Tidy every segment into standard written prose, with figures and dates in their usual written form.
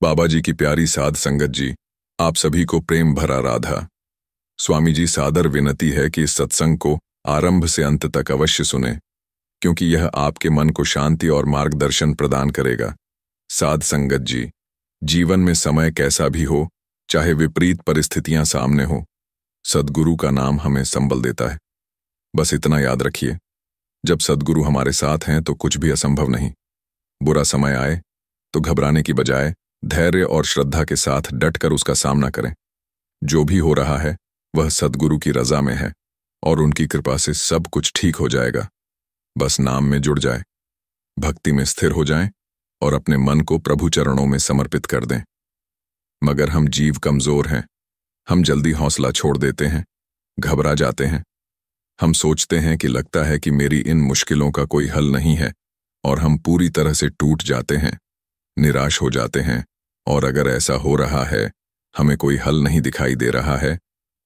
बाबा जी की प्यारी साध संगत जी, आप सभी को प्रेम भरा राधा। स्वामी जी सादर विनती है कि इस सत्संग को आरंभ से अंत तक अवश्य सुने, क्योंकि यह आपके मन को शांति और मार्गदर्शन प्रदान करेगा। साध संगत जी, जीवन में समय कैसा भी हो, चाहे विपरीत परिस्थितियां सामने हो, सद्गुरु का नाम हमें संबल देता है। बस इतना याद रखिए, जब सद्गुरु हमारे साथ हैं तो कुछ भी असंभव नहीं। बुरा समय आए तो घबराने की बजाय धैर्य और श्रद्धा के साथ डटकर उसका सामना करें। जो भी हो रहा है वह सद्गुरु की रजा में है और उनकी कृपा से सब कुछ ठीक हो जाएगा। बस नाम में जुड़ जाए, भक्ति में स्थिर हो जाएं और अपने मन को प्रभु चरणों में समर्पित कर दें। मगर हम जीव कमजोर हैं, हम जल्दी हौसला छोड़ देते हैं, घबरा जाते हैं। हम सोचते हैं कि लगता है कि मेरी इन मुश्किलों का कोई हल नहीं है और हम पूरी तरह से टूट जाते हैं, निराश हो जाते हैं। और अगर ऐसा हो रहा है, हमें कोई हल नहीं दिखाई दे रहा है,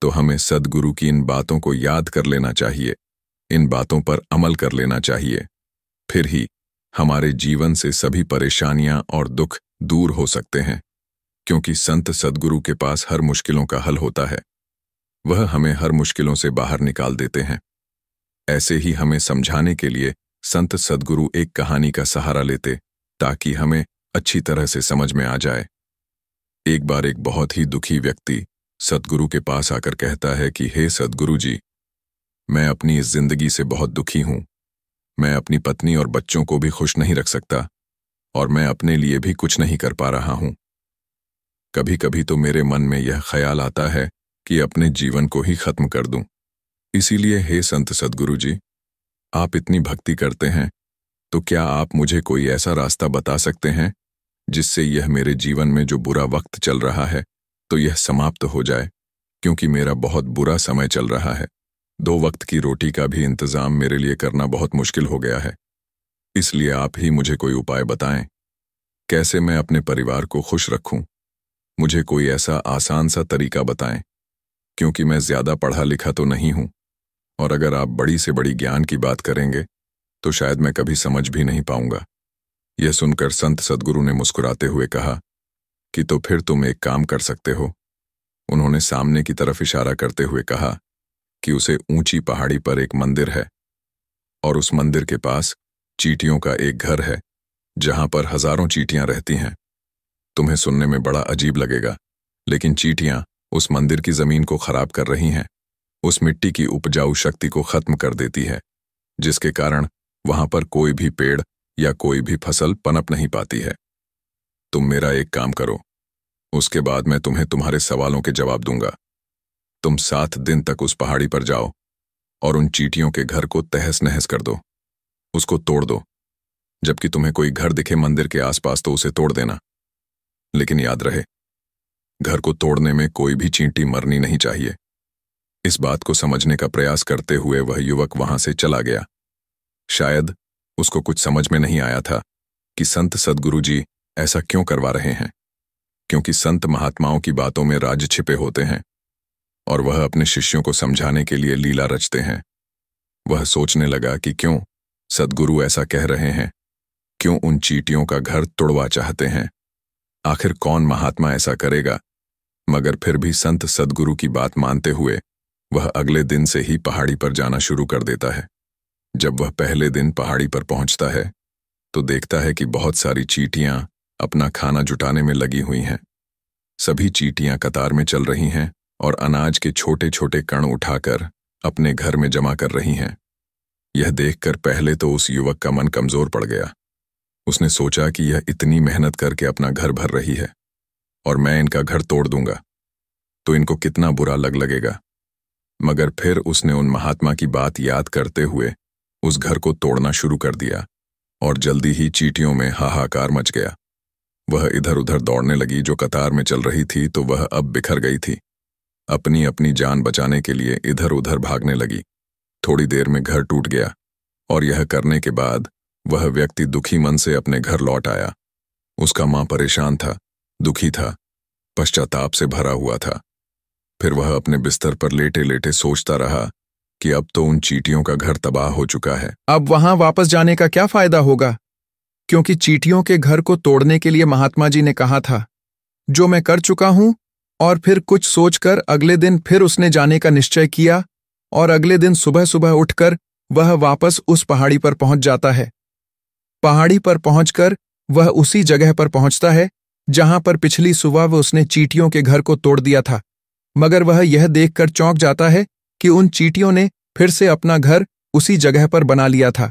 तो हमें सद्गुरु की इन बातों को याद कर लेना चाहिए, इन बातों पर अमल कर लेना चाहिए। फिर ही हमारे जीवन से सभी परेशानियां और दुख दूर हो सकते हैं, क्योंकि संत सद्गुरु के पास हर मुश्किलों का हल होता है। वह हमें हर मुश्किलों से बाहर निकाल देते हैं। ऐसे ही हमें समझाने के लिए संत सद्गुरु एक कहानी का सहारा लेते, ताकि हमें अच्छी तरह से समझ में आ जाए। एक बार एक बहुत ही दुखी व्यक्ति सद्गुरु के पास आकर कहता है कि हे सद्गुरु जी, मैं अपनी इस जिंदगी से बहुत दुखी हूं। मैं अपनी पत्नी और बच्चों को भी खुश नहीं रख सकता और मैं अपने लिए भी कुछ नहीं कर पा रहा हूं। कभी कभी तो मेरे मन में यह ख्याल आता है कि अपने जीवन को ही खत्म कर दूं। इसीलिए हे संत सद्गुरु जी, आप इतनी भक्ति करते हैं, तो क्या आप मुझे कोई ऐसा रास्ता बता सकते हैं जिससे यह मेरे जीवन में जो बुरा वक्त चल रहा है तो यह समाप्त हो जाए, क्योंकि मेरा बहुत बुरा समय चल रहा है। 2 वक्त की रोटी का भी इंतजाम मेरे लिए करना बहुत मुश्किल हो गया है। इसलिए आप ही मुझे कोई उपाय बताएं, कैसे मैं अपने परिवार को खुश रखूं। मुझे कोई ऐसा आसान सा तरीका बताएं, क्योंकि मैं ज्यादा पढ़ा लिखा तो नहीं हूं, और अगर आप बड़ी से बड़ी ज्ञान की बात करेंगे तो शायद मैं कभी समझ भी नहीं पाऊंगा। यह सुनकर संत सद्गुरु ने मुस्कुराते हुए कहा कि तो फिर तुम एक काम कर सकते हो। उन्होंने सामने की तरफ इशारा करते हुए कहा कि उसे ऊंची पहाड़ी पर एक मंदिर है और उस मंदिर के पास चींटियों का एक घर है, जहां पर हजारों चींटियां रहती हैं। तुम्हें सुनने में बड़ा अजीब लगेगा, लेकिन चींटियां उस मंदिर की जमीन को खराब कर रही हैं, उस मिट्टी की उपजाऊ शक्ति को खत्म कर देती है, जिसके कारण वहां पर कोई भी पेड़ या कोई भी फसल पनप नहीं पाती है। तुम मेरा एक काम करो, उसके बाद मैं तुम्हें तुम्हारे सवालों के जवाब दूंगा। तुम 7 दिन तक उस पहाड़ी पर जाओ और उन चींटियों के घर को तहस नहस कर दो, उसको तोड़ दो। जबकि तुम्हें कोई घर दिखे मंदिर के आसपास तो उसे तोड़ देना, लेकिन याद रहे, घर को तोड़ने में कोई भी चींटी मरनी नहीं चाहिए। इस बात को समझने का प्रयास करते हुए वह युवक वहां से चला गया। शायद उसको कुछ समझ में नहीं आया था कि संत सद्गुरु जी ऐसा क्यों करवा रहे हैं, क्योंकि संत महात्माओं की बातों में राज छिपे होते हैं और वह अपने शिष्यों को समझाने के लिए लीला रचते हैं। वह सोचने लगा कि क्यों सद्गुरु ऐसा कह रहे हैं, क्यों उन चींटियों का घर तोड़वा चाहते हैं। आखिर कौन महात्मा ऐसा करेगा। मगर फिर भी संत सद्गुरु की बात मानते हुए वह अगले दिन से ही पहाड़ी पर जाना शुरू कर देता है। जब वह पहले दिन पहाड़ी पर पहुंचता है तो देखता है कि बहुत सारी चींटियां अपना खाना जुटाने में लगी हुई हैं। सभी चींटियां कतार में चल रही हैं और अनाज के छोटे छोटे कण उठाकर अपने घर में जमा कर रही हैं। यह देखकर पहले तो उस युवक का मन कमजोर पड़ गया। उसने सोचा कि यह इतनी मेहनत करके अपना घर भर रही है और मैं इनका घर तोड़ दूंगा तो इनको कितना बुरा लगेगा। मगर फिर उसने उन महात्मा की बात याद करते हुए उस घर को तोड़ना शुरू कर दिया और जल्दी ही चींटियों में हाहाकार मच गया। वह इधर उधर दौड़ने लगी, जो कतार में चल रही थी तो वह अब बिखर गई थी। अपनी अपनी जान बचाने के लिए इधर उधर भागने लगी। थोड़ी देर में घर टूट गया और यह करने के बाद वह व्यक्ति दुखी मन से अपने घर लौट आया। उसका मां परेशान था, दुखी था, पश्चाताप से भरा हुआ था। फिर वह अपने बिस्तर पर लेटे लेटे सोचता रहा कि अब तो उन चींटियों का घर तबाह हो चुका है। अब वहां वापस जाने का क्या फायदा होगा, क्योंकि चींटियों के घर को तोड़ने के लिए महात्मा जी ने कहा था जो मैं कर चुका हूं। और फिर कुछ सोचकर अगले दिन फिर उसने जाने का निश्चय किया और अगले दिन सुबह सुबह उठकर वह वापस उस पहाड़ी पर पहुंच जाता है। पहाड़ी पर पहुंचकर वह उसी जगह पर पहुंचता है जहां पर पिछली सुबह वह उसने चींटियों के घर को तोड़ दिया था। मगर वह यह देखकर चौंक जाता है कि उन चींटियों ने फिर से अपना घर उसी जगह पर बना लिया था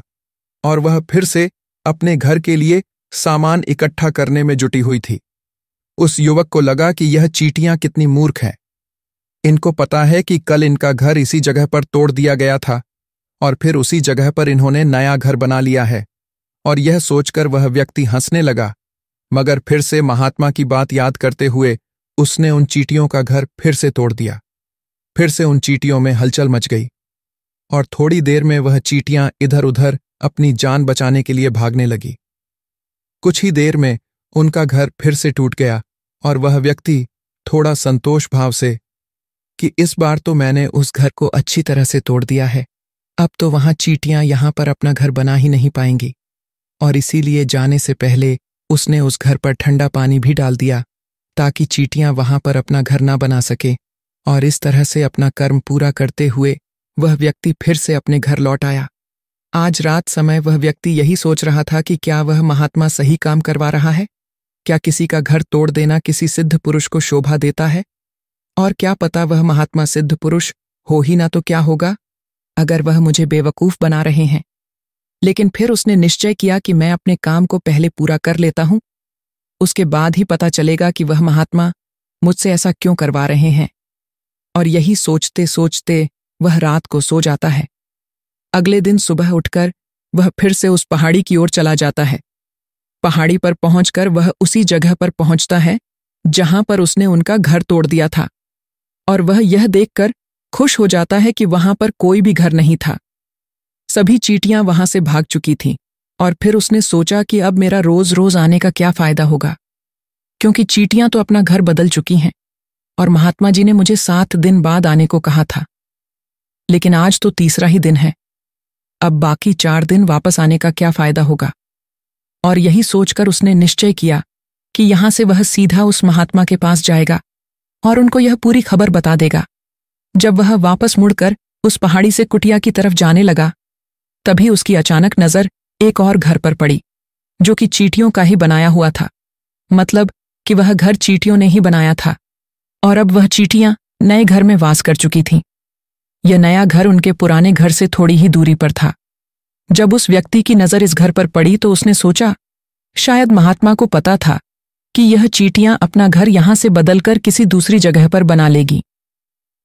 और वह फिर से अपने घर के लिए सामान इकट्ठा करने में जुटी हुई थी। उस युवक को लगा कि यह चींटियां कितनी मूर्ख हैं। इनको पता है कि कल इनका घर इसी जगह पर तोड़ दिया गया था और फिर उसी जगह पर इन्होंने नया घर बना लिया है। और यह सोचकर वह व्यक्ति हंसने लगा, मगर फिर से महात्मा की बात याद करते हुए उसने उन चींटियों का घर फिर से तोड़ दिया। फिर से उन चींटियों में हलचल मच गई और थोड़ी देर में वह चींटियां इधर उधर अपनी जान बचाने के लिए भागने लगी। कुछ ही देर में उनका घर फिर से टूट गया और वह व्यक्ति थोड़ा संतोष भाव से कि इस बार तो मैंने उस घर को अच्छी तरह से तोड़ दिया है, अब तो वहां चींटियां यहां पर अपना घर बना ही नहीं पाएंगी। और इसीलिए जाने से पहले उसने उस घर पर ठंडा पानी भी डाल दिया ताकि चींटियां वहां पर अपना घर ना बना सके। और इस तरह से अपना कर्म पूरा करते हुए वह व्यक्ति फिर से अपने घर लौट आया। आज रात समय वह व्यक्ति यही सोच रहा था कि क्या वह महात्मा सही काम करवा रहा है? क्या किसी का घर तोड़ देना किसी सिद्ध पुरुष को शोभा देता है? और क्या पता वह महात्मा सिद्ध पुरुष हो ही ना तो क्या होगा अगर वह मुझे बेवकूफ बना रहे हैं। लेकिन फिर उसने निश्चय किया कि मैं अपने काम को पहले पूरा कर लेता हूं, उसके बाद ही पता चलेगा कि वह महात्मा मुझसे ऐसा क्यों करवा रहे हैं। और यही सोचते सोचते वह रात को सो जाता है। अगले दिन सुबह उठकर वह फिर से उस पहाड़ी की ओर चला जाता है। पहाड़ी पर पहुंचकर वह उसी जगह पर पहुंचता है जहां पर उसने उनका घर तोड़ दिया था और वह यह देखकर खुश हो जाता है कि वहां पर कोई भी घर नहीं था। सभी चींटियां वहां से भाग चुकी थीं और फिर उसने सोचा कि अब मेरा रोज रोज आने का क्या फायदा होगा, क्योंकि चींटियां तो अपना घर बदल चुकी हैं और महात्मा जी ने मुझे 7 दिन बाद आने को कहा था। लेकिन आज तो तीसरा ही दिन है, अब बाकी 4 दिन वापस आने का क्या फायदा होगा। और यही सोचकर उसने निश्चय किया कि यहां से वह सीधा उस महात्मा के पास जाएगा और उनको यह पूरी खबर बता देगा। जब वह वापस मुड़कर उस पहाड़ी से कुटिया की तरफ जाने लगा, तभी उसकी अचानक नजर एक और घर पर पड़ी जो कि चींटियों का ही बनाया हुआ था। मतलब कि वह घर चींटियों ने ही बनाया था और अब वह चींटियां नए घर में वास कर चुकी थीं। यह नया घर उनके पुराने घर से थोड़ी ही दूरी पर था। जब उस व्यक्ति की नजर इस घर पर पड़ी तो उसने सोचा शायद महात्मा को पता था कि यह चींटियां अपना घर यहां से बदलकर किसी दूसरी जगह पर बना लेगी,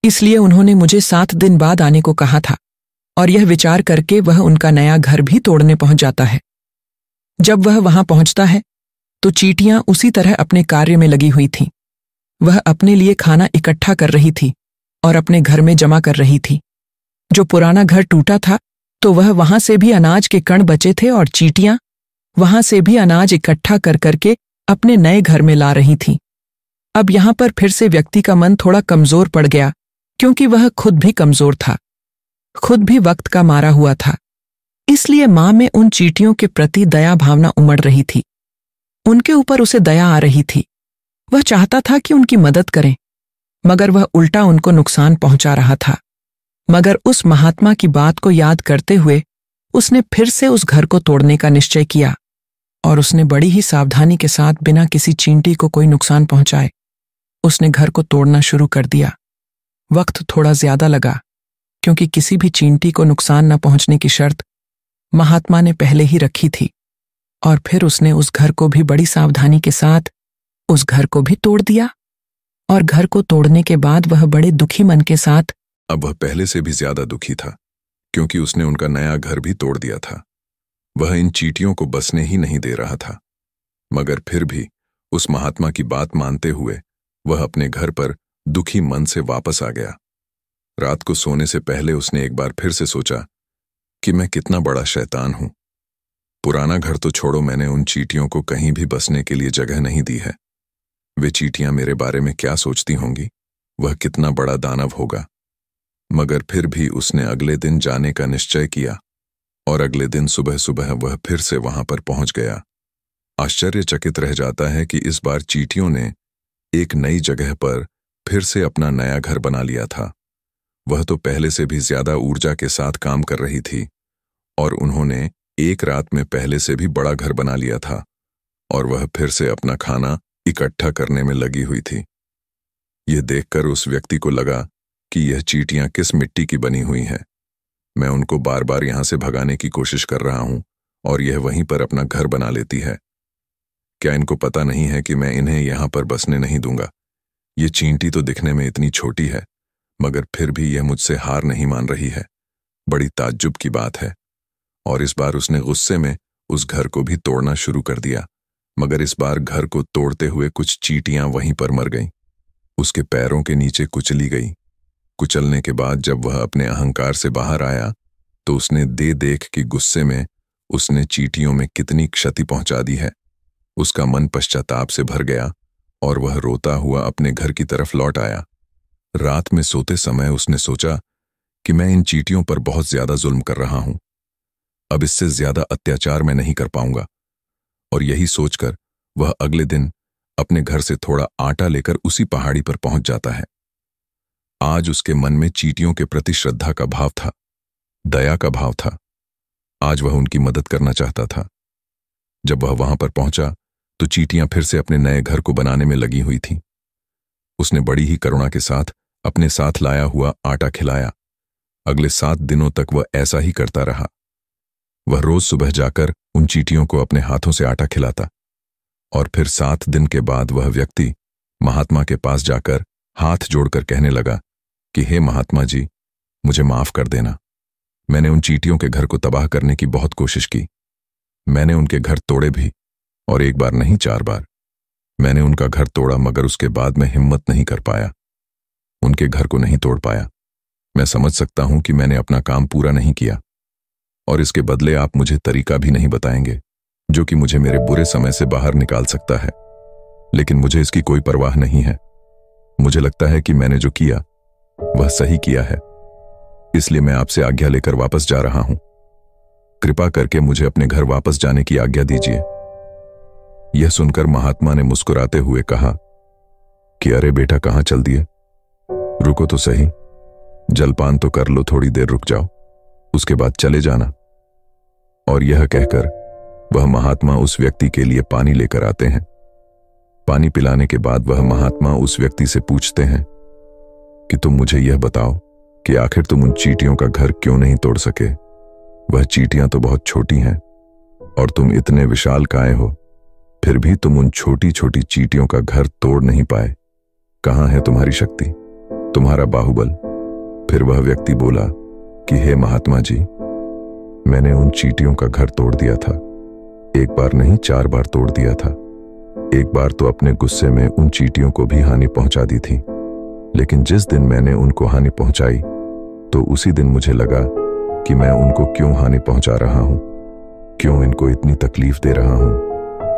इसलिए उन्होंने मुझे 7 दिन बाद आने को कहा था। और यह विचार करके वह उनका नया घर भी तोड़ने पहुंच जाता है। जब वह वहां पहुंचता है तो चींटियां उसी तरह अपने कार्य में लगी हुई थीं। वह अपने लिए खाना इकट्ठा कर रही थी और अपने घर में जमा कर रही थी। जो पुराना घर टूटा था तो वह वहां से भी अनाज के कण बचे थे और चींटियां वहां से भी अनाज इकट्ठा कर करके अपने नए घर में ला रही थीं। अब यहां पर फिर से व्यक्ति का मन थोड़ा कमजोर पड़ गया, क्योंकि वह खुद भी कमजोर था, खुद भी वक्त का मारा हुआ था। इसलिए मां में उन चींटियों के प्रति दया भावना उमड़ रही थी। उनके ऊपर उसे दया आ रही थी। वह चाहता था कि उनकी मदद करें, मगर वह उल्टा उनको नुकसान पहुंचा रहा था। मगर उस महात्मा की बात को याद करते हुए उसने फिर से उस घर को तोड़ने का निश्चय किया और उसने बड़ी ही सावधानी के साथ बिना किसी चींटी को कोई नुकसान पहुंचाए उसने घर को तोड़ना शुरू कर दिया। वक्त थोड़ा ज्यादा लगा, क्योंकि किसी भी चींटी को नुकसान न पहुंचने की शर्त महात्मा ने पहले ही रखी थी। और फिर उसने उस घर को भी बड़ी सावधानी के साथ उस घर को भी तोड़ दिया। और घर को तोड़ने के बाद वह बड़े दुखी मन के साथ अब वह पहले से भी ज्यादा दुखी था, क्योंकि उसने उनका नया घर भी तोड़ दिया था। वह इन चींटियों को बसने ही नहीं दे रहा था। मगर फिर भी उस महात्मा की बात मानते हुए वह अपने घर पर दुखी मन से वापस आ गया। रात को सोने से पहले उसने एक बार फिर से सोचा कि मैं कितना बड़ा शैतान हूं। पुराना घर तो छोड़ो, मैंने उन चींटियों को कहीं भी बसने के लिए जगह नहीं दी है। वे चींटियां मेरे बारे में क्या सोचती होंगी, वह कितना बड़ा दानव होगा। मगर फिर भी उसने अगले दिन जाने का निश्चय किया और अगले दिन सुबह सुबह वह फिर से वहां पर पहुंच गया। आश्चर्यचकित रह जाता है कि इस बार चींटियों ने एक नई जगह पर फिर से अपना नया घर बना लिया था। वह तो पहले से भी ज्यादा ऊर्जा के साथ काम कर रही थी और उन्होंने एक रात में पहले से भी बड़ा घर बना लिया था और वह फिर से अपना खाना इकट्ठा करने में लगी हुई थी। यह देखकर उस व्यक्ति को लगा कि यह चींटियां किस मिट्टी की बनी हुई हैं। मैं उनको बार बार यहां से भगाने की कोशिश कर रहा हूं और यह वहीं पर अपना घर बना लेती है। क्या इनको पता नहीं है कि मैं इन्हें यहां पर बसने नहीं दूंगा? ये चींटी तो दिखने में इतनी छोटी है, मगर फिर भी यह मुझसे हार नहीं मान रही है। बड़ी ताज्जुब की बात है। और इस बार उसने गुस्से में उस घर को भी तोड़ना शुरू कर दिया, मगर इस बार घर को तोड़ते हुए कुछ चींटियां वहीं पर मर गईं। उसके पैरों के नीचे कुचली गई। कुचलने के बाद जब वह अपने अहंकार से बाहर आया तो उसने देख कि गुस्से में उसने चींटियों में कितनी क्षति पहुंचा दी है। उसका मन पश्चाताप से भर गया और वह रोता हुआ अपने घर की तरफ लौट आया। रात में सोते समय उसने सोचा कि मैं इन चींटियों पर बहुत ज्यादा जुल्म कर रहा हूं। अब इससे ज्यादा अत्याचार मैं नहीं कर पाऊंगा। और यही सोचकर वह अगले दिन अपने घर से थोड़ा आटा लेकर उसी पहाड़ी पर पहुंच जाता है। आज उसके मन में चींटियों के प्रति श्रद्धा का भाव था, दया का भाव था। आज वह उनकी मदद करना चाहता था। जब वह वहां पर पहुंचा तो चींटियां फिर से अपने नए घर को बनाने में लगी हुई थीं। उसने बड़ी ही करुणा के साथ अपने साथ लाया हुआ आटा खिलाया। अगले 7 दिनों तक वह ऐसा ही करता रहा। वह रोज सुबह जाकर उन चींटियों को अपने हाथों से आटा खिलाता और फिर 7 दिन के बाद वह व्यक्ति महात्मा के पास जाकर हाथ जोड़कर कहने लगा कि हे महात्मा जी, मुझे माफ कर देना। मैंने उन चींटियों के घर को तबाह करने की बहुत कोशिश की। मैंने उनके घर तोड़े भी, और एक बार नहीं 4 बार। मैंने उनका घर तोड़ा, मगर उसके बाद मैं हिम्मत नहीं कर पाया, उनके घर को नहीं तोड़ पाया। मैं समझ सकता हूं कि मैंने अपना काम पूरा नहीं किया और इसके बदले आप मुझे तरीका भी नहीं बताएंगे जो कि मुझे मेरे बुरे समय से बाहर निकाल सकता है। लेकिन मुझे इसकी कोई परवाह नहीं है। मुझे लगता है कि मैंने जो किया वह सही किया है, इसलिए मैं आपसे आज्ञा लेकर वापस जा रहा हूं। कृपा करके मुझे अपने घर वापस जाने की आज्ञा दीजिए। यह सुनकर महात्मा ने मुस्कुराते हुए कहा कि अरे बेटा, कहां चल दिए? रुको तो सही, जलपान तो कर लो, थोड़ी देर रुक जाओ, उसके बाद चले जाना। और यह कहकर वह महात्मा उस व्यक्ति के लिए पानी लेकर आते हैं। पानी पिलाने के बाद वह महात्मा उस व्यक्ति से पूछते हैं कि तुम मुझे यह बताओ कि आखिर तुम उन चींटियों का घर क्यों नहीं तोड़ सके? वह चींटियां तो बहुत छोटी हैं और तुम इतने विशालकाय हो, फिर भी तुम उन छोटी छोटी चींटियों का घर तोड़ नहीं पाए। कहां है तुम्हारी शक्ति, तुम्हारा बाहुबल? फिर वह व्यक्ति बोला कि हे महात्मा जी, मैंने उन चींटियों का घर तोड़ दिया था। एक बार नहीं 4 बार तोड़ दिया था। एक बार तो अपने गुस्से में उन चींटियों को भी हानि पहुंचा दी थी, लेकिन जिस दिन मैंने उनको हानि पहुंचाई तो उसी दिन मुझे लगा कि मैं उनको क्यों हानि पहुंचा रहा हूं, क्यों इनको इतनी तकलीफ दे रहा हूं,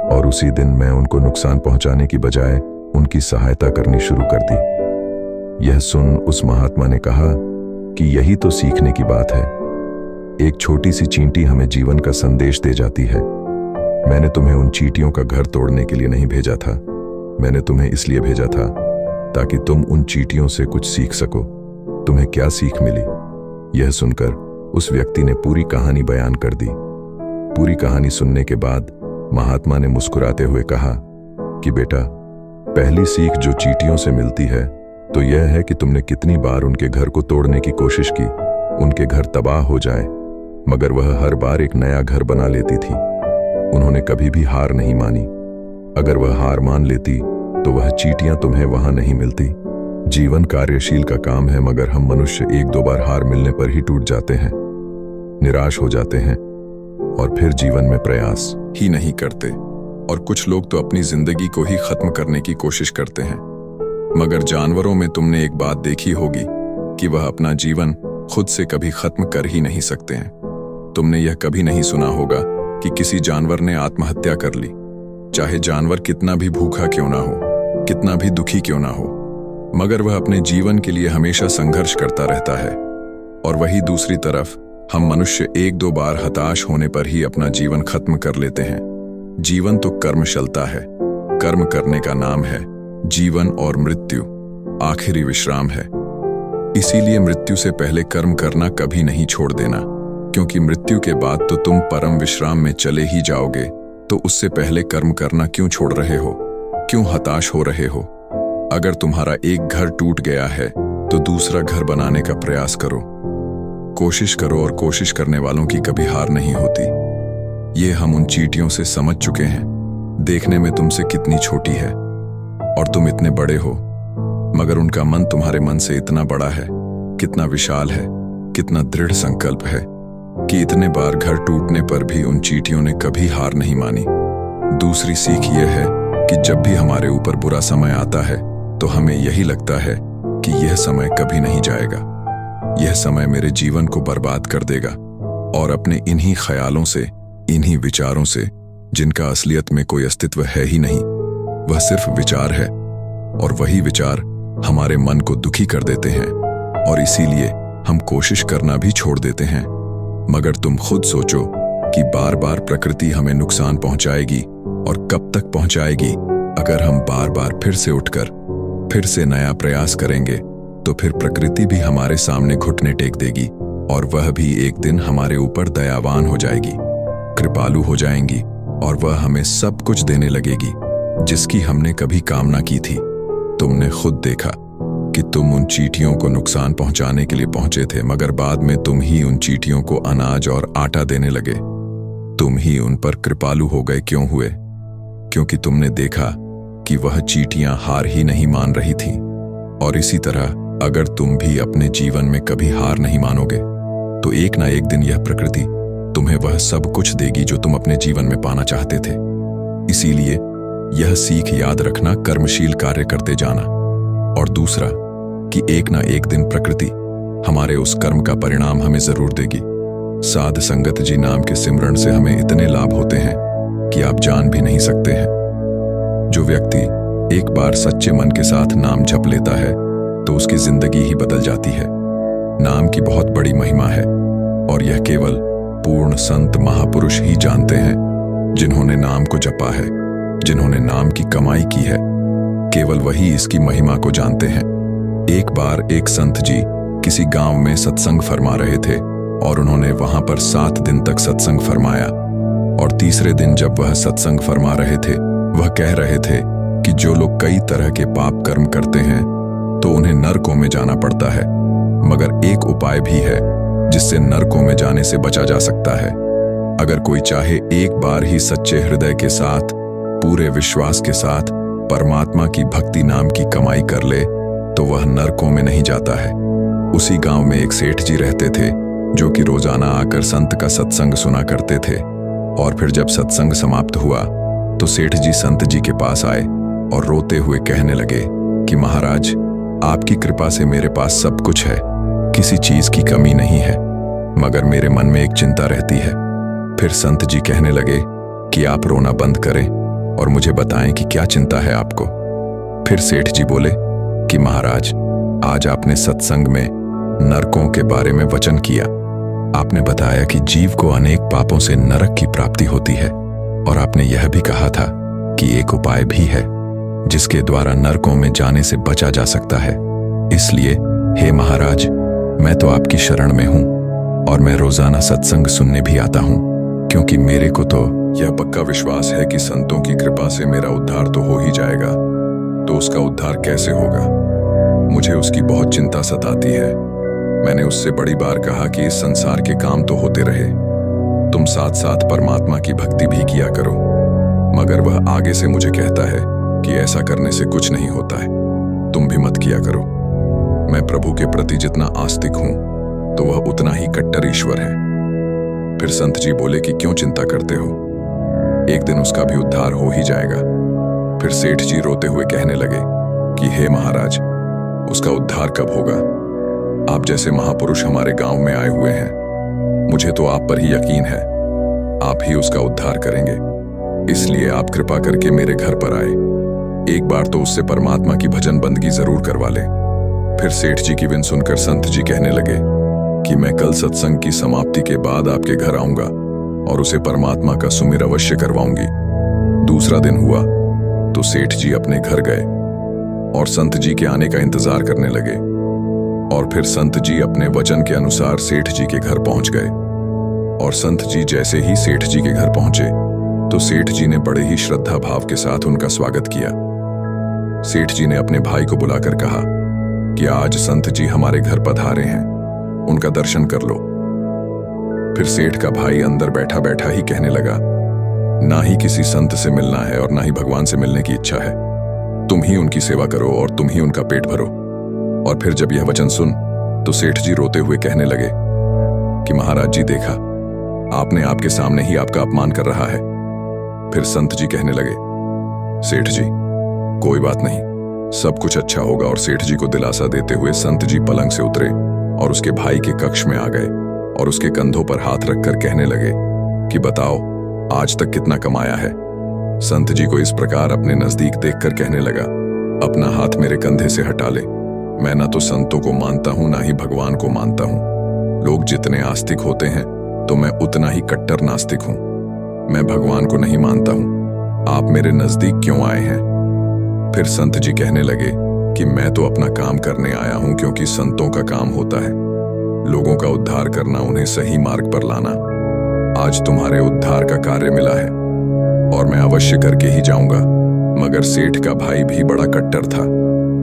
और उसी दिन मैं उनको नुकसान पहुंचाने की बजाय उनकी सहायता करनी शुरू कर दी। यह सुन उस महात्मा ने कहा कि यही तो सीखने की बात है। एक छोटी सी चींटी हमें जीवन का संदेश दे जाती है। मैंने तुम्हें उन चींटियों का घर तोड़ने के लिए नहीं भेजा था, मैंने तुम्हें इसलिए भेजा था ताकि तुम उन चींटियों से कुछ सीख सको। तुम्हें क्या सीख मिली? यह सुनकर उस व्यक्ति ने पूरी कहानी बयान कर दी। पूरी कहानी सुनने के बाद महात्मा ने मुस्कुराते हुए कहा कि बेटा, पहली सीख जो चींटियों से मिलती है तो यह है कि तुमने कितनी बार उनके घर को तोड़ने की कोशिश की, उनके घर तबाह हो जाए, मगर वह हर बार एक नया घर बना लेती थी। उन्होंने कभी भी हार नहीं मानी। अगर वह हार मान लेती तो वह चींटियां तुम्हें वहां नहीं मिलती। जीवन कार्यशील का काम है, मगर हम मनुष्य 1-2 बार हार मिलने पर ही टूट जाते हैं, निराश हो जाते हैं और फिर जीवन में प्रयास ही नहीं करते। और कुछ लोग तो अपनी जिंदगी को ही खत्म करने की कोशिश करते हैं। मगर जानवरों में तुमने एक बात देखी होगी कि वह अपना जीवन खुद से कभी खत्म कर ही नहीं सकते हैं। तुमने यह कभी नहीं सुना होगा कि किसी जानवर ने आत्महत्या कर ली, चाहे जानवर कितना भी भूखा क्यों ना हो, कितना भी दुखी क्यों ना हो, मगर वह अपने जीवन के लिए हमेशा संघर्ष करता रहता है। और वही दूसरी तरफ हम मनुष्य 1-2 बार हताश होने पर ही अपना जीवन खत्म कर लेते हैं। जीवन तो कर्मशलता है, कर्म करने का नाम है, जीवन और मृत्यु आखिरी विश्राम है। इसीलिए मृत्यु से पहले कर्म करना कभी नहीं छोड़ देना, क्योंकि मृत्यु के बाद तो तुम परम विश्राम में चले ही जाओगे। तो उससे पहले कर्म करना क्यों छोड़ रहे हो? क्यों हताश हो रहे हो? अगर तुम्हारा एक घर टूट गया है तो दूसरा घर बनाने का प्रयास करो। कोशिश करो, और कोशिश करने वालों की कभी हार नहीं होती। ये हम उन चींटियों से समझ चुके हैं। देखने में तुमसे कितनी छोटी है और तुम इतने बड़े हो, मगर उनका मन तुम्हारे मन से इतना बड़ा है, कितना विशाल है, कितना दृढ़ संकल्प है कि इतने बार घर टूटने पर भी उन चींटियों ने कभी हार नहीं मानी। दूसरी सीख यह है कि जब भी हमारे ऊपर बुरा समय आता है तो हमें यही लगता है कि यह समय कभी नहीं जाएगा, यह समय मेरे जीवन को बर्बाद कर देगा। और अपने इन्हीं ख्यालों से, इन्हीं विचारों से, जिनका असलियत में कोई अस्तित्व है ही नहीं, वह सिर्फ विचार है, और वही विचार हमारे मन को दुखी कर देते हैं, और इसीलिए हम कोशिश करना भी छोड़ देते हैं। मगर तुम खुद सोचो कि बार बार प्रकृति हमें नुकसान पहुंचाएगी, और कब तक पहुंचाएगी? अगर हम बार बार फिर से उठकर फिर से नया प्रयास करेंगे तो फिर प्रकृति भी हमारे सामने घुटने टेक देगी, और वह भी एक दिन हमारे ऊपर दयावान हो जाएगी, कृपालु हो जाएंगी, और वह हमें सब कुछ देने लगेगी जिसकी हमने कभी कामना की थी। तुमने खुद देखा कि तुम उन चींटियों को नुकसान पहुंचाने के लिए पहुंचे थे, मगर बाद में तुम ही उन चींटियों को अनाज और आटा देने लगे। तुम ही उन पर कृपालु हो गए। क्यों हुए? क्योंकि तुमने देखा कि वह चींटियां हार ही नहीं मान रही थीं। और इसी तरह अगर तुम भी अपने जीवन में कभी हार नहीं मानोगे तो एक ना एक दिन यह प्रकृति तुम्हें वह सब कुछ देगी जो तुम अपने जीवन में पाना चाहते थे। इसीलिए यह सीख याद रखना, कर्मशील कार्य करते जाना। और दूसरा कि एक ना एक दिन प्रकृति हमारे उस कर्म का परिणाम हमें जरूर देगी। साध संगत जी नाम के सिमरण से हमें इतने लाभ होते हैं कि आप जान भी नहीं सकते हैं। जो व्यक्ति एक बार सच्चे मन के साथ नाम जप लेता है तो उसकी जिंदगी ही बदल जाती है। नाम की बहुत बड़ी महिमा है, और यह केवल पूर्ण संत महापुरुष ही जानते हैं, जिन्होंने नाम को जपा है, जिन्होंने नाम की कमाई की है। केवल वही इसकी महिमा को जानते हैं। एक बार एक संत जी किसी गांव में सत्संग फरमा रहे थे, और उन्होंने वहां पर 7 दिन तक सत्संग फरमाया। और तीसरे दिन जब वह सत्संग फरमा रहे थे, वह कह रहे थे कि जो लोग कई तरह के पाप कर्म करते हैं तो उन्हें नरकों में जाना पड़ता है, मगर एक उपाय भी है जिससे नरकों में जाने से बचा जा सकता है। अगर कोई चाहे एक बार ही सच्चे हृदय के साथ, पूरे विश्वास के साथ परमात्मा की भक्ति नाम की कमाई कर ले तो वह नरकों में नहीं जाता है। उसी गांव में एक सेठ जी रहते थे जो कि रोजाना आकर संत का सत्संग सुना करते थे। और फिर जब सत्संग समाप्त हुआ तो सेठ जी संत जी के पास आए और रोते हुए कहने लगे कि महाराज, आपकी कृपा से मेरे पास सब कुछ है, किसी चीज की कमी नहीं है, मगर मेरे मन में एक चिंता रहती है। फिर संत जी कहने लगे कि आप रोना बंद करें और मुझे बताएं कि क्या चिंता है आपको। फिर सेठ जी बोले कि महाराज, आज आपने सत्संग में नरकों के बारे में वचन किया। आपने बताया कि जीव को अनेक पापों से नरक की प्राप्ति होती है, और आपने यह भी कहा था कि एक उपाय भी है जिसके द्वारा नरकों में जाने से बचा जा सकता है। इसलिए हे महाराज, मैं तो आपकी शरण में हूं, और मैं रोजाना सत्संग सुनने भी आता हूं, क्योंकि मेरे को तो यह पक्का विश्वास है कि संतों की कृपा से मेरा उद्धार तो हो ही जाएगा। तो उसका उद्धार कैसे होगा? मुझे उसकी बहुत चिंता सताती है। मैंने उससे बड़ी बार कहा कि इस संसार के काम तो होते रहे, तुम साथ साथ परमात्मा की भक्ति भी किया करो, मगर वह आगे से मुझे कहता है कि ऐसा करने से कुछ नहीं होता है, तुम भी मत किया करो। मैं प्रभु के प्रति जितना आस्तिक हूं तो वह उतना ही कट्टर ईश्वर है। फिर संत जी बोले कि क्यों चिंता करते हो, एक दिन उसका भी उद्धार हो ही जाएगा। फिर सेठ जी रोते हुए कहने लगे कि हे महाराज, उसका उद्धार कब होगा? आप जैसे महापुरुष हमारे गांव में आए हुए हैं, मुझे तो आप पर ही यकीन है, आप ही उसका उद्धार करेंगे। इसलिए आप कृपा करके मेरे घर पर आए, एक बार तो उससे परमात्मा की भजन बंदगी जरूर करवा ले। फिर सेठ जी की विन सुनकर संत जी कहने लगे कि मैं कल सत्संग की समाप्ति के बाद आपके घर आऊंगा और उसे परमात्मा का सुमिर अवश्य करवाऊंगी। दूसरा दिन हुआ तो सेठ जी अपने घर गए और संत जी के आने का इंतजार करने लगे। और फिर संत जी अपने वचन के अनुसार सेठ जी के घर पहुंच गए। और संत जी जैसे ही सेठ जी के घर पहुंचे तो सेठ जी ने बड़े ही श्रद्धा भाव के साथ उनका स्वागत किया। सेठ जी ने अपने भाई को बुलाकर कहा कि आज संत जी हमारे घर पधारे हैं, उनका दर्शन कर लो। फिर सेठ का भाई अंदर बैठा बैठा ही कहने लगा, ना ही किसी संत से मिलना है और ना ही भगवान से मिलने की इच्छा है। तुम ही उनकी सेवा करो और तुम ही उनका पेट भरो। और फिर जब यह वचन सुन तो सेठ जी रोते हुए कहने लगे कि महाराज जी, देखा आपने आपके सामने ही आपका अपमान कर रहा है। फिर संत जी कहने लगे, सेठ जी कोई बात नहीं, सब कुछ अच्छा होगा। और सेठ जी को दिलासा देते हुए संत जी पलंग से उतरे और उसके भाई के कक्ष में आ गए और उसके कंधों पर हाथ रखकर कहने लगे कि बताओ आज तक कितना कमाया है। संत जी को इस प्रकार अपने नजदीक देखकर कहने लगा, अपना हाथ मेरे कंधे से हटा ले। मैं ना तो संतों को मानता हूं ना ही भगवान को मानता हूं। लोग जितने आस्तिक होते हैं तो मैं उतना ही कट्टर नास्तिक हूं। मैं भगवान को नहीं मानता हूं। आप मेरे नजदीक क्यों आए हैं? फिर संत जी कहने लगे कि मैं तो अपना काम करने आया हूं, क्योंकि संतों का काम होता है लोगों का उद्धार करना, उन्हें सही मार्ग पर लाना। आज तुम्हारे उद्धार का कार्य मिला है और मैं अवश्य करके ही जाऊंगा। मगर सेठ का भाई भी बड़ा कट्टर था।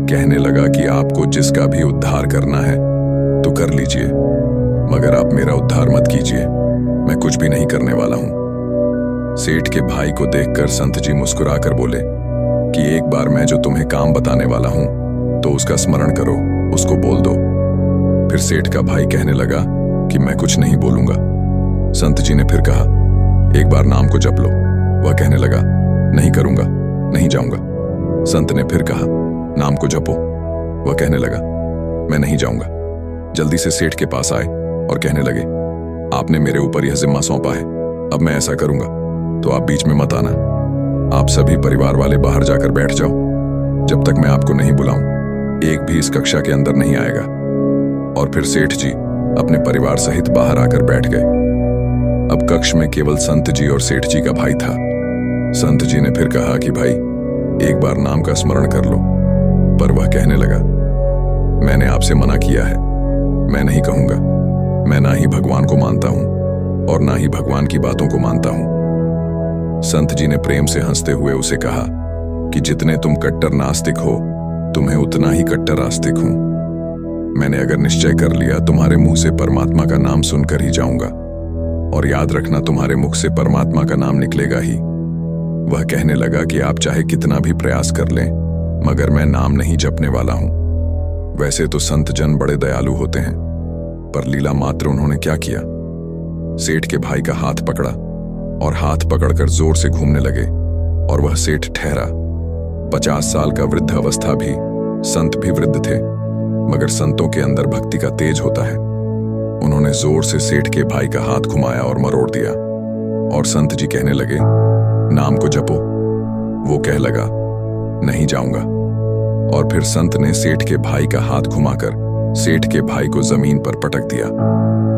कहने लगा कि आपको जिसका भी उद्धार करना है तो कर लीजिए, मगर आप मेरा उद्धार मत कीजिए, मैं कुछ भी नहीं करने वाला हूं। सेठ के भाई को देखकर संत जी मुस्कुराकर बोले कि एक बार मैं जो तुम्हें काम बताने वाला हूं तो उसका स्मरण करो, उसको बोल दो। फिर सेठ का भाई कहने लगा कि मैं कुछ नहीं बोलूंगा। संत जी ने फिर कहा, एक बार नाम को जप लो। वह कहने लगा, नहीं करूंगा, नहीं जाऊंगा। संत ने फिर कहा, नाम को जपो। वह कहने लगा, मैं नहीं जाऊंगा। जल्दी से सेठ के पास आए और कहने लगे, आपने मेरे ऊपर यह जिम्मा सौंपा है, अब मैं ऐसा करूंगा तो आप बीच में मत आना। आप सभी परिवार वाले बाहर जाकर बैठ जाओ, जब तक मैं आपको नहीं बुलाऊं एक भी इस कक्षा के अंदर नहीं आएगा। और फिर सेठ जी अपने परिवार सहित बाहर आकर बैठ गए। अब कक्ष में केवल संत जी और सेठ जी का भाई था। संत जी ने फिर कहा कि भाई एक बार नाम का स्मरण कर लो। पर वह कहने लगा, मैंने आपसे मना किया है, मैं नहीं कहूंगा। मैं ना ही भगवान को मानता हूं और ना ही भगवान की बातों को मानता हूं। संत जी ने प्रेम से हंसते हुए उसे कहा कि जितने तुम कट्टर नास्तिक हो, तुम्हें उतना ही कट्टर आस्तिक हूं। मैंने अगर निश्चय कर लिया तुम्हारे मुंह से परमात्मा का नाम सुनकर ही जाऊंगा, और याद रखना तुम्हारे मुख से परमात्मा का नाम निकलेगा ही। वह कहने लगा कि आप चाहे कितना भी प्रयास कर लें, मगर मैं नाम नहीं जपने वाला हूं। वैसे तो संत जन बड़े दयालु होते हैं, पर लीला मात्र उन्होंने क्या किया, सेठ के भाई का हाथ पकड़ा और हाथ पकड़कर जोर से घूमने लगे और वह सेठ ठहरा। 50 साल का वृद्ध अवस्था भी, संत भी वृद्ध थे, मगर संतों के अंदर भक्ति का तेज होता है। उन्होंने जोर से सेठ के भाई का हाथ घुमाया और मरोड़ दिया और संत जी कहने लगे, नाम को जपो। वो कह लगा, नहीं जाऊंगा। और फिर संत ने सेठ के भाई का हाथ घुमाकर सेठ के भाई को जमीन पर पटक दिया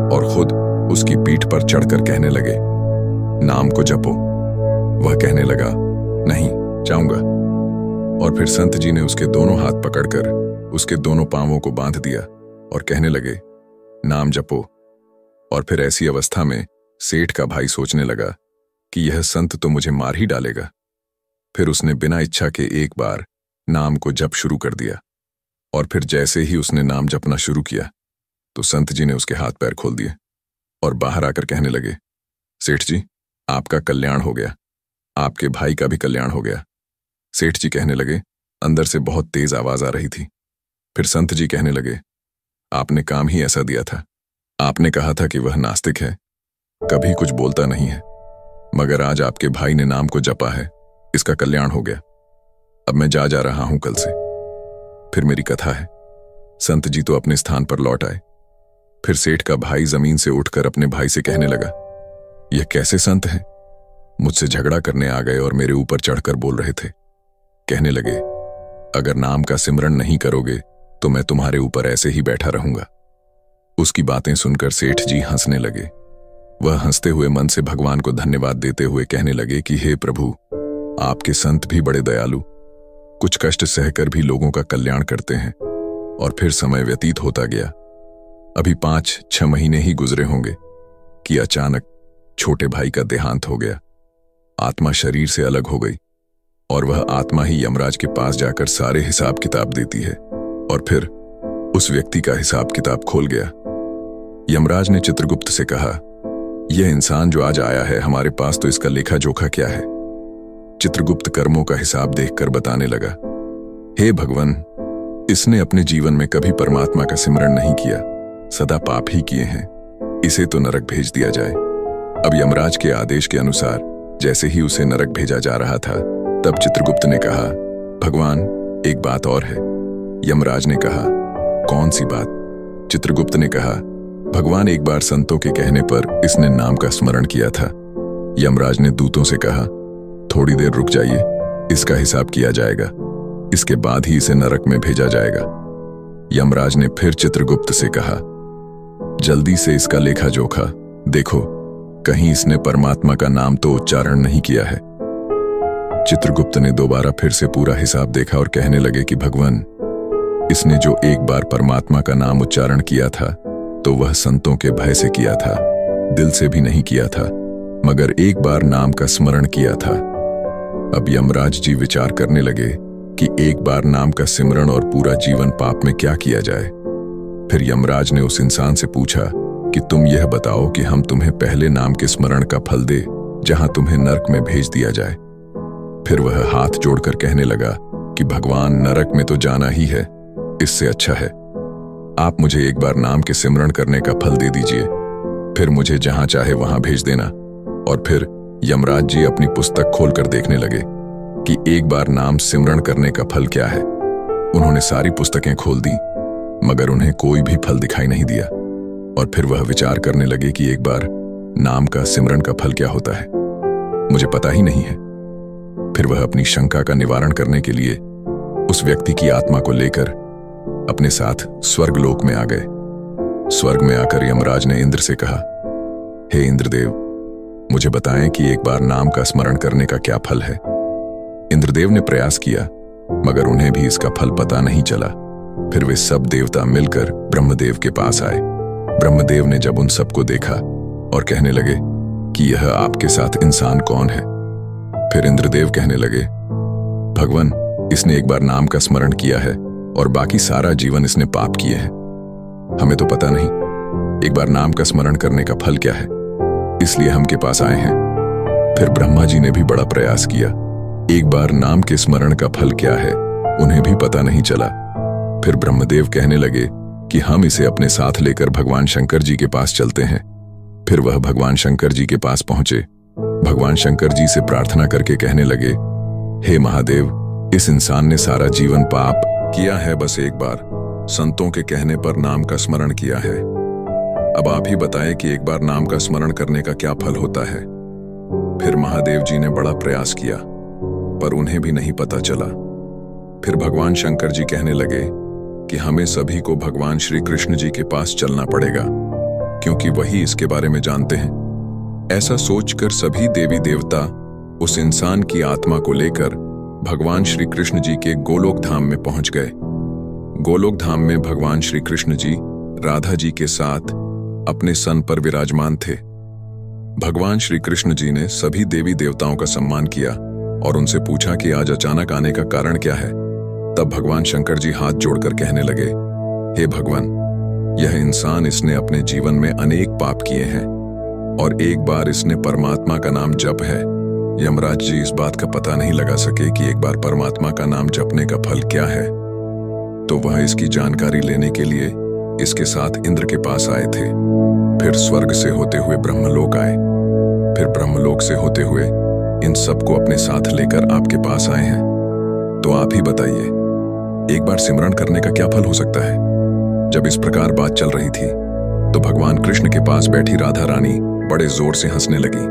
और खुद उसकी पीठ पर चढ़कर कहने लगे, नाम को जपो। वह कहने लगा, नहीं जाऊंगा। और फिर संत जी ने उसके दोनों हाथ पकड़कर उसके दोनों पांवों को बांध दिया और कहने लगे, नाम जपो। और फिर ऐसी अवस्था में सेठ का भाई सोचने लगा कि यह संत तो मुझे मार ही डालेगा। फिर उसने बिना इच्छा के एक बार नाम को जप शुरू कर दिया और फिर जैसे ही उसने नाम जपना शुरू किया तो संत जी ने उसके हाथ पैर खोल दिए और बाहर आकर कहने लगे, सेठ जी आपका कल्याण हो गया, आपके भाई का भी कल्याण हो गया। सेठ जी कहने लगे, अंदर से बहुत तेज आवाज आ रही थी। फिर संत जी कहने लगे, आपने काम ही ऐसा दिया था। आपने कहा था कि वह नास्तिक है, कभी कुछ बोलता नहीं है, मगर आज आपके भाई ने नाम को जपा है, इसका कल्याण हो गया। अब मैं जा रहा हूं कल से। फिर मेरी कथा है। संत जी तो अपने स्थान पर लौट आए। फिर सेठ का भाई जमीन से उठकर अपने भाई से कहने लगा, यह कैसे संत हैं? मुझसे झगड़ा करने आ गए और मेरे ऊपर चढ़कर बोल रहे थे। कहने लगे, अगर नाम का सिमरन नहीं करोगे तो मैं तुम्हारे ऊपर ऐसे ही बैठा रहूंगा। उसकी बातें सुनकर सेठ जी हंसने लगे। वह हंसते हुए मन से भगवान को धन्यवाद देते हुए कहने लगे कि हे प्रभु, आपके संत भी बड़े दयालु, कुछ कष्ट सहकर भी लोगों का कल्याण करते हैं। और फिर समय व्यतीत होता गया। अभी 5-6 महीने ही गुजरे होंगे कि अचानक छोटे भाई का देहांत हो गया। आत्मा शरीर से अलग हो गई और वह आत्मा ही यमराज के पास जाकर सारे हिसाब किताब देती है। और फिर उस व्यक्ति का हिसाब किताब खोल गया। यमराज ने चित्रगुप्त से कहा, यह इंसान जो आज आया है हमारे पास, तो इसका लेखा जोखा क्या है? चित्रगुप्त कर्मों का हिसाब देखकर बताने लगा, हे भगवान, इसने अपने जीवन में कभी परमात्मा का सिमरण नहीं किया, सदा पाप ही किए हैं। इसे तो नरक भेज दिया जाए। अब यमराज के आदेश के अनुसार जैसे ही उसे नरक भेजा जा रहा था, तब चित्रगुप्त ने कहा, भगवान, एक बात और है। यमराज ने कहा, कौन सी बात? चित्रगुप्त ने कहा, भगवान, एक बार संतों के कहने पर इसने नाम का स्मरण किया था। यमराज ने दूतों से कहा, थोड़ी देर रुक जाइए, इसका हिसाब किया जाएगा, इसके बाद ही इसे नरक में भेजा जाएगा। यमराज ने फिर चित्रगुप्त से कहा, जल्दी से इसका लेखा जोखा देखो, कहीं इसने परमात्मा का नाम तो उच्चारण नहीं किया है। चित्रगुप्त ने दोबारा फिर से पूरा हिसाब देखा और कहने लगे कि भगवान, इसने जो एक बार परमात्मा का नाम उच्चारण किया था तो वह संतों के भय से किया था, दिल से भी नहीं किया था, मगर एक बार नाम का स्मरण किया था। अब यमराज जी विचार करने लगे कि एक बार नाम का सिमरण और पूरा जीवन पाप में क्या किया जाए। फिर यमराज ने उस इंसान से पूछा कि तुम यह बताओ कि हम तुम्हें पहले नाम के स्मरण का फल दे, जहां तुम्हें नरक में भेज दिया जाए। फिर वह हाथ जोड़कर कहने लगा कि भगवान, नरक में तो जाना ही है, इससे अच्छा है आप मुझे एक बार नाम के सिमरण करने का फल दे दीजिए, फिर मुझे जहां चाहे वहां भेज देना। और फिर यमराज जी अपनी पुस्तक खोलकर देखने लगे कि एक बार नाम सिमरण करने का फल क्या है। उन्होंने सारी पुस्तकें खोल दी, मगर उन्हें कोई भी फल दिखाई नहीं दिया। और फिर वह विचार करने लगे कि एक बार नाम का सिमरण का फल क्या होता है, मुझे पता ही नहीं है। फिर वह अपनी शंका का निवारण करने के लिए उस व्यक्ति की आत्मा को लेकर अपने साथ स्वर्गलोक में आ गए। स्वर्ग में आकर यमराज ने इंद्र से कहा, हे इंद्रदेव, मुझे बताएं कि एक बार नाम का स्मरण करने का क्या फल है। इंद्रदेव ने प्रयास किया, मगर उन्हें भी इसका फल पता नहीं चला। फिर वे सब देवता मिलकर ब्रह्मदेव के पास आए। ब्रह्मदेव ने जब उन सबको देखा और कहने लगे कि यह आपके साथ इंसान कौन है। फिर इंद्रदेव कहने लगे, भगवान, इसने एक बार नाम का स्मरण किया है और बाकी सारा जीवन इसने पाप किए हैं। हमें तो पता नहीं एक बार नाम का स्मरण करने का फल क्या है, इसलिए हम के पास आए हैं। फिर ब्रह्मा जी ने भी बड़ा प्रयास किया, एक बार नाम के स्मरण का फल क्या है उन्हें भी पता नहीं चला। फिर ब्रह्मदेव कहने लगे कि हम इसे अपने साथ लेकर भगवान शंकर जी के पास चलते हैं। फिर वह भगवान शंकर जी के पास पहुंचे। भगवान शंकर जी से प्रार्थना करके कहने लगे, हे महादेव, इस इंसान ने सारा जीवन पाप किया है, बस एक बार संतों के कहने पर नाम का स्मरण किया है। अब आप ही बताएं कि एक बार नाम का स्मरण करने का क्या फल होता है। फिर महादेव जी ने बड़ा प्रयास किया, पर उन्हें भी नहीं पता चला। फिर भगवान शंकर जी कहने लगे कि हमें सभी को भगवान श्री कृष्ण जी के पास चलना पड़ेगा, क्योंकि वही इसके बारे में जानते हैं। ऐसा सोचकर सभी देवी देवता उस इंसान की आत्मा को लेकर भगवान श्री कृष्ण जी के गोलोक धाम में पहुंच गए। गोलोक धाम में भगवान श्री कृष्ण जी राधा जी के साथ अपने सन पर विराजमान थे। भगवान श्री कृष्ण जी ने सभी देवी देवताओं का सम्मान किया और उनसे पूछा कि आज अचानक आने का कारण क्या है। तब भगवान शंकर जी हाथ जोड़कर कहने लगे, हे भगवान, यह इंसान, इसने अपने जीवन में अनेक पाप किए हैं और एक बार इसने परमात्मा का नाम जप है। यमराज जी इस बात का पता नहीं लगा सके कि एक बार परमात्मा का नाम जपने का फल क्या है, तो वह इसकी जानकारी लेने के लिए इसके साथ इंद्र के पास आए थे। फिर स्वर्ग से होते हुए ब्रह्मलोक आए। फिर ब्रह्मलोक से होते हुए इन सबको अपने साथ लेकर आपके पास आए हैं। तो आप ही बताइए, एक बार सिमरण करने का क्या फल हो सकता है। जब इस प्रकार बात चल रही थी तो भगवान कृष्ण के पास बैठी राधा रानी बड़े जोर से हंसने लगी।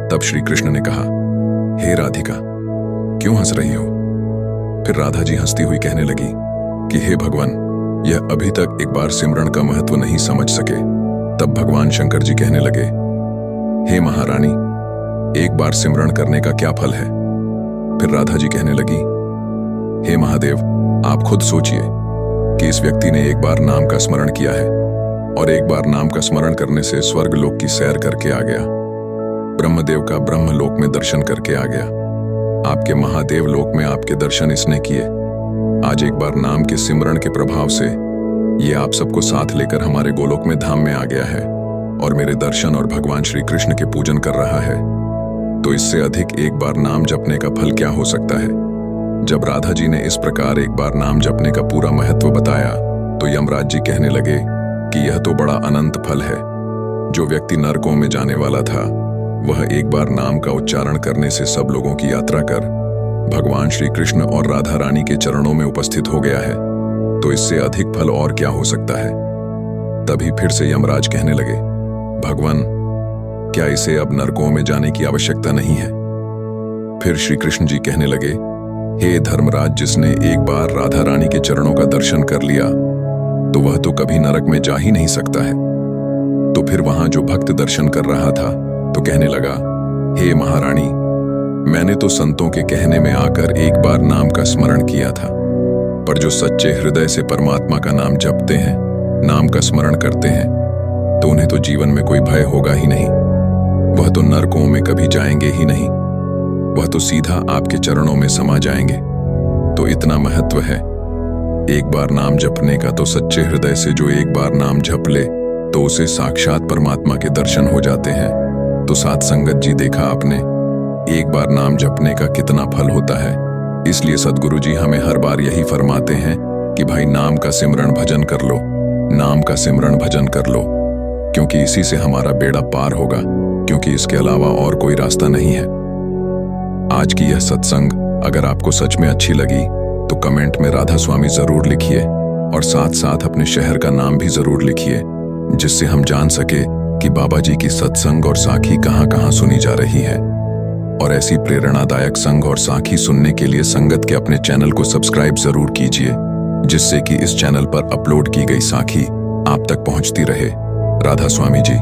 तब श्री कृष्ण ने कहा, हे राधिका, क्यों हंस रही हो। फिर राधा जी हंसती हुई कहने लगी कि हे भगवान, यह अभी तक एक बार सिमरण का महत्व नहीं समझ सके। तब भगवान शंकर जी कहने लगे, हे महारानी, एक बार सिमरण करने का क्या फल है। फिर राधा जी कहने लगी, हे महादेव, आप खुद सोचिए कि इस व्यक्ति ने एक बार नाम का स्मरण किया है और एक बार नाम का स्मरण करने से स्वर्ग लोक की सैर करके आ गया, ब्रह्मदेव का ब्रह्मलोक में दर्शन करके आ गया। आपके महादेव लोक में आपके दर्शन इसने किए। आज एक बार नाम के सिमरण के प्रभाव से ये आप सबको साथ लेकर हमारे गोलोक में धाम में आ गया है और मेरे दर्शन और भगवान श्री कृष्ण के पूजन कर रहा है। तो इससे अधिक एक बार नाम जपने का फल क्या हो सकता है? जब राधा जी ने इस प्रकार एक बार नाम जपने का पूरा महत्व बताया तो यमराज जी कहने लगे कि यह तो बड़ा अनंत फल है। जो व्यक्ति नरकों में जाने वाला था वह एक बार नाम का उच्चारण करने से सब लोगों की यात्रा कर भगवान श्री कृष्ण और राधा रानी के चरणों में उपस्थित हो गया है। तो इससे अधिक फल और क्या हो सकता है? तभी फिर से यमराज कहने लगे, भगवान, क्या इसे अब नरकों में जाने की आवश्यकता नहीं है? फिर श्री कृष्ण जी कहने लगे, हे धर्मराज, जिसने एक बार राधा रानी के चरणों का दर्शन कर लिया तो वह तो कभी नरक में जा ही नहीं सकता है। तो फिर वहां जो भक्त दर्शन कर रहा था तो कहने लगा, हे महारानी, मैंने तो संतों के कहने में आकर एक बार नाम का स्मरण किया था, पर जो सच्चे हृदय से परमात्मा का नाम जपते हैं, नाम का स्मरण करते हैं, तो उन्हें तो जीवन में कोई भय होगा ही नहीं। वह तो नरकों में कभी जाएंगे ही नहीं, वह तो सीधा आपके चरणों में समा जाएंगे। तो इतना महत्व है एक बार नाम जपने का। तो सच्चे हृदय से जो एक बार नाम जप ले तो उसे साक्षात परमात्मा के दर्शन हो जाते हैं। तो साथ संगत जी, देखा आपने एक बार नाम जपने का कितना फल होता है। इसलिए सद्गुरु जी हमें हर बार यही फरमाते हैं कि भाई नाम का सिमरण भजन कर लो, नाम का सिमरण भजन कर लो, क्योंकि इसी से हमारा बेड़ा पार होगा, क्योंकि इसके अलावा और कोई रास्ता नहीं है। आज की यह सत्संग अगर आपको सच में अच्छी लगी तो कमेंट में राधा स्वामी जरूर लिखिए और साथ साथ अपने शहर का नाम भी जरूर लिखिए, जिससे हम जान सके कि बाबा जी की सत्संग और साखी कहाँ कहाँ सुनी जा रही है। और ऐसी प्रेरणादायक संग और साखी सुनने के लिए संगत के अपने चैनल को सब्सक्राइब जरूर कीजिए, जिससे कि इस चैनल पर अपलोड की गई साखी आप तक पहुंचती रहे। राधा स्वामी जी।